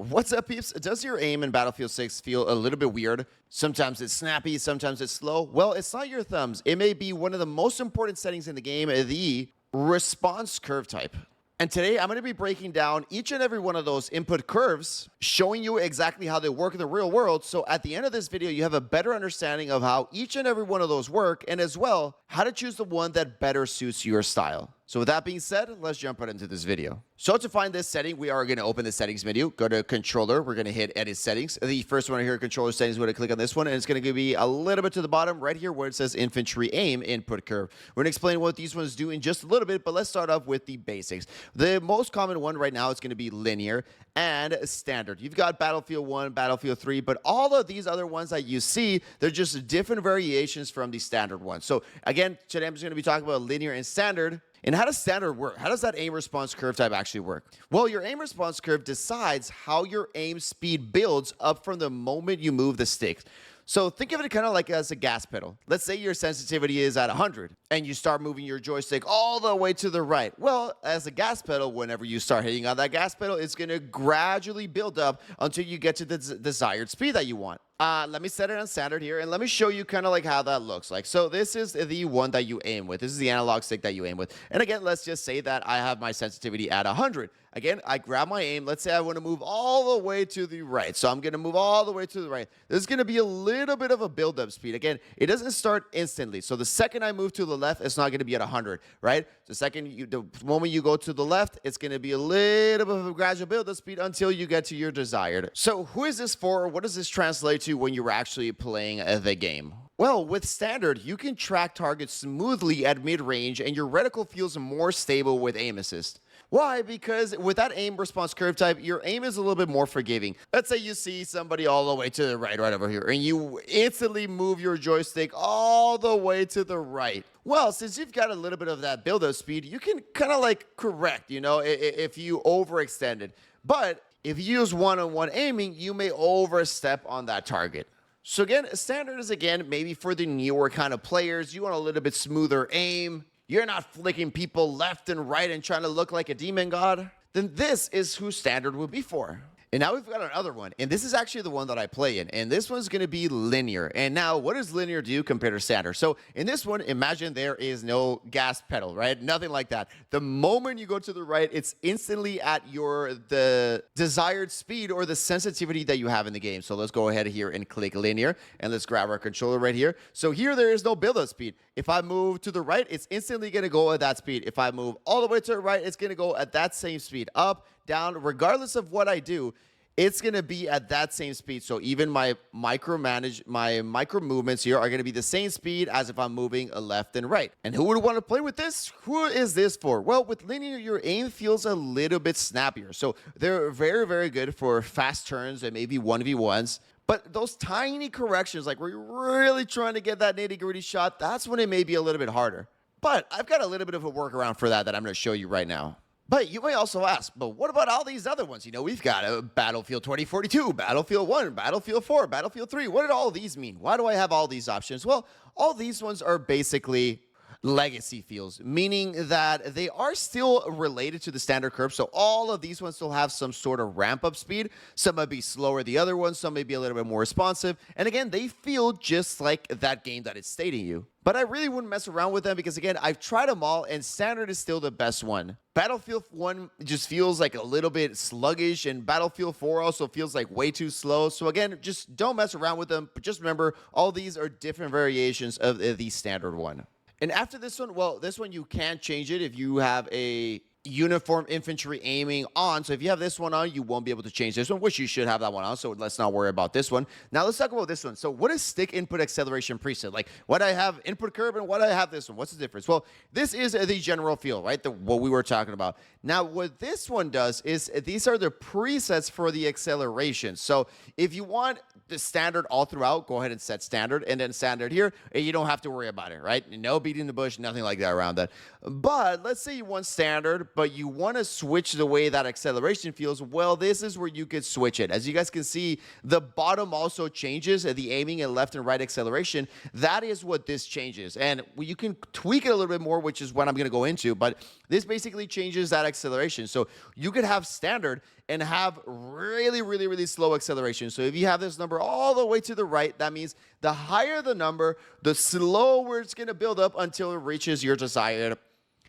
What's up, peeps? Does your aim in Battlefield 6 feel a little bit weird? Sometimes it's snappy, sometimes it's slow. Well, it's not your thumbs. It may be one of the most important settings in the game, the response curve type. And today I'm going to be breaking down each and every one of those input curves, showing you exactly how they work in the real world. So at the end of this video, you have a better understanding of how each and every one of those work, and as well, how to choose the one that better suits your style. So with that being said, let's jump right into this video. So to find this setting, we are going to open the settings menu, go to controller, we're going to hit edit settings. The first one here, controller settings, we're going to click on this one, and it's going to be a little bit to the bottom right here where it says infantry aim input curve. We're going to explain what these ones do in just a little bit, but let's start off with the basics. The most common one right now is going to be linear and standard. You've got Battlefield 1, Battlefield 3, but all of these other ones that you see, they're just different variations from the standard one. So again, today I'm just going to be talking about linear and standard. And how does standard work? How does that aim response curve type actually work? Well, your aim response curve decides how your aim speed builds up from the moment you move the stick. So think of it kind of like as a gas pedal. Let's say your sensitivity is at 100 and you start moving your joystick all the way to the right. Well, as a gas pedal, whenever you start hitting on that gas pedal, it's going to gradually build up until you get to the desired speed that you want. Let me set it on standard here, and let me show you kind of like how that looks like. So this is the one that you aim with. This is the analog stick that you aim with. And again, let's just say that I have my sensitivity at 100. Again, I grab my aim. Let's say I want to move all the way to the right. So I'm going to move all the way to the right. There's going to be a little bit of a build-up speed. Again, it doesn't start instantly. So the second I move to the left, it's not going to be at 100, right? The moment you go to the left, it's going to be a little bit of a gradual build-up speed until you get to your desired. So who is this for? What does this translate to when you're actually playing the game? Well, with standard, you can track targets smoothly at mid-range, and your reticle feels more stable with aim assist. Why? Because with that aim response curve type, your aim is a little bit more forgiving. Let's say you see somebody all the way to the right over here, and you instantly move your joystick all the way to the right. Well, since you've got a little bit of that build-up speed, you can kind of like correct, if you overextended. But if you use one-on-one aiming, you may overstep on that target. So again, standard is again maybe for the newer kind of players. You want a little bit smoother aim. You're not flicking people left and right and trying to look like a demon god. Then this is who standard would be for. And now we've got another one, and this is actually the one that I play in, and this one's going to be linear. And now, what does linear do compared to standard? So in this one, imagine there is no gas pedal, right? Nothing like that. The moment you go to the right, it's instantly at the desired speed or the sensitivity that you have in the game. So let's go ahead here and click linear, and let's grab our controller right here. So here, there is no build-up speed. If I move to the right, it's instantly going to go at that speed. If I move all the way to the right, it's going to go at that same speed. Up, down, regardless of what I do, it's going to be at that same speed. So even my micro movements here are going to be the same speed as if I'm moving left and right. And who would want to play with this? Who is this for? Well, with linear, your aim feels a little bit snappier. So they're very, very good for fast turns and maybe 1v1s. But those tiny corrections, like where you're really trying to get that nitty-gritty shot, that's when it may be a little bit harder. But I've got a little bit of a workaround for that I'm going to show you right now. But you may also ask, but what about all these other ones? We've got a Battlefield 2042, Battlefield 1, Battlefield 4, Battlefield 3. What do all these mean? Why do I have all these options? Well, all these ones are basically legacy fields, meaning that they are still related to the standard curve. So all of these ones still have some sort of ramp up speed. Some might be slower than the other ones. Some may be a little bit more responsive. And again, they feel just like that game that it's stating you. But I really wouldn't mess around with them because, again, I've tried them all, and standard is still the best one. Battlefield 1 just feels like a little bit sluggish, and Battlefield 4 also feels like way too slow. So, again, just don't mess around with them. But just remember, all these are different variations of the standard one. And after this one, well, this one you can't change it if you have a uniform infantry aiming on. So if you have this one on, you won't be able to change this one, which you should have that one on. So let's not worry about this one. Now let's talk about this one. So what is stick input acceleration preset? Like what I have input curve and what I have this one. What's the difference? Well, this is the general feel, right? What we were talking about. Now what this one does is these are the presets for the acceleration. So if you want the standard all throughout, go ahead and set standard, and then standard here, and you don't have to worry about it, right? No beating the bush, nothing like that around that. But let's say you want standard, but you want to switch the way that acceleration feels, well, this is where you could switch it. As you guys can see, the bottom also changes, the aiming and left and right acceleration. That is what this changes. And you can tweak it a little bit more, which is what I'm going to go into, but this basically changes that acceleration. So you could have standard and have really slow acceleration. So if you have this number all the way to the right, that means the higher the number, the slower it's going to build up until it reaches your desired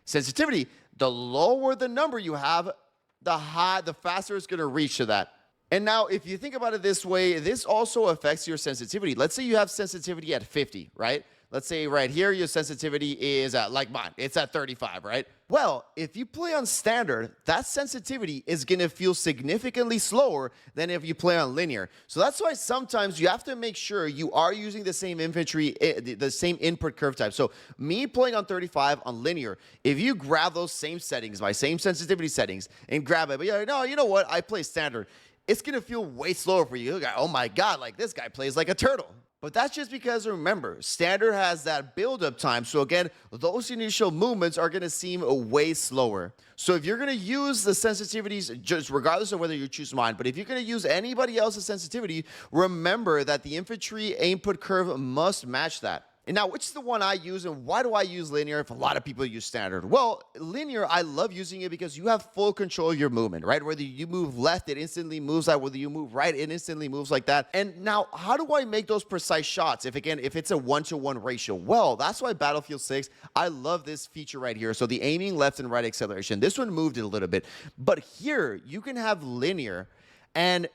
sensitivity. The lower the number you have, the faster it's going to reach to that. And now, if you think about it this way, this also affects your sensitivity. Let's say you have sensitivity at 50, right? Let's say right here, your sensitivity is like mine. It's at 35, right? Well, if you play on standard, that sensitivity is going to feel significantly slower than if you play on linear. So that's why sometimes you have to make sure you are using the same infantry, the same input curve type. So me playing on 35 on linear, if you grab those same settings, my same sensitivity settings, and grab it, but you're like, no, you know what? I play standard. It's going to feel way slower for you. Oh my God, like this guy plays like a turtle. But that's just because, remember, standard has that build-up time. So again, those initial movements are going to seem way slower. So if you're going to use the sensitivities, just regardless of whether you choose mine, but if you're going to use anybody else's sensitivity, remember that the infantry input curve must match that. And now, which is the one I use, and why do I use linear if a lot of people use standard? Well, linear, I love using it because you have full control of your movement, right? Whether you move left, it instantly moves like, whether you move right, it instantly moves like that. And now, how do I make those precise shots if it's a 1-to-1 ratio? Well, that's why Battlefield 6, I love this feature right here. So the aiming left and right acceleration, this one moved it a little bit. But here, you can have linear and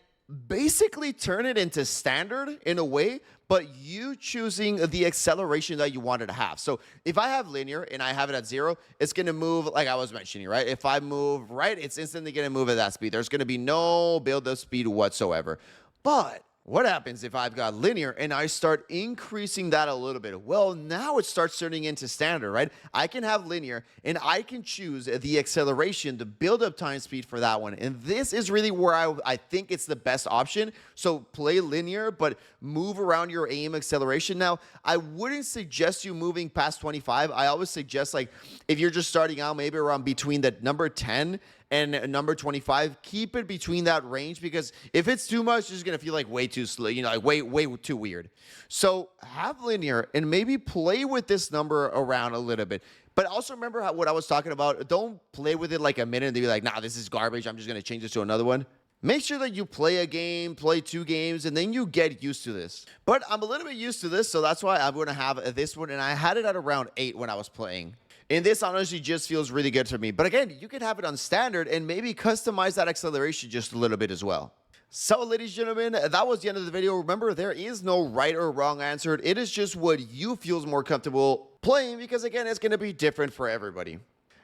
basically turn it into standard in a way, but you choosing the acceleration that you wanted to have. So if I have linear and I have it at 0, it's going to move like I was mentioning, right? If I move right, it's instantly going to move at that speed. There's going to be no build-up speed whatsoever. But what happens if I've got linear and I start increasing that a little bit? Well, now it starts turning into standard, right? I can have linear and I can choose the acceleration, the build-up time speed for that one. And this is really where I think it's the best option. So play linear, but move around your aim acceleration. Now, I wouldn't suggest you moving past 25. I always suggest, like, if you're just starting out, maybe around between the number 10 and number 25, keep it between that range, because if it's too much, it's just going to feel like way too slow, you know, like way too weird. So have linear and maybe play with this number around a little bit. But also remember what I was talking about. Don't play with it like a minute and be like, nah, this is garbage, I'm just going to change this to another one. Make sure that you play a game, play 2 games, and then you get used to this. But I'm a little bit used to this, so that's why I'm going to have this one. And I had it at around 8 when I was playing. And this honestly just feels really good for me. But again, you can have it on standard and maybe customize that acceleration just a little bit as well. So, ladies and gentlemen, that was the end of the video. Remember, there is no right or wrong answer. It is just what you feel more comfortable playing, because again, it's going to be different for everybody.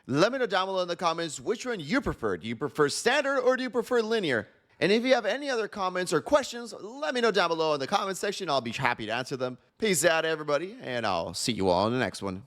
Let me know down below in the comments which one you prefer. Do you prefer standard or do you prefer linear? And if you have any other comments or questions, let me know down below in the comment section. I'll be happy to answer them. Peace out, everybody, and I'll see you all in the next one.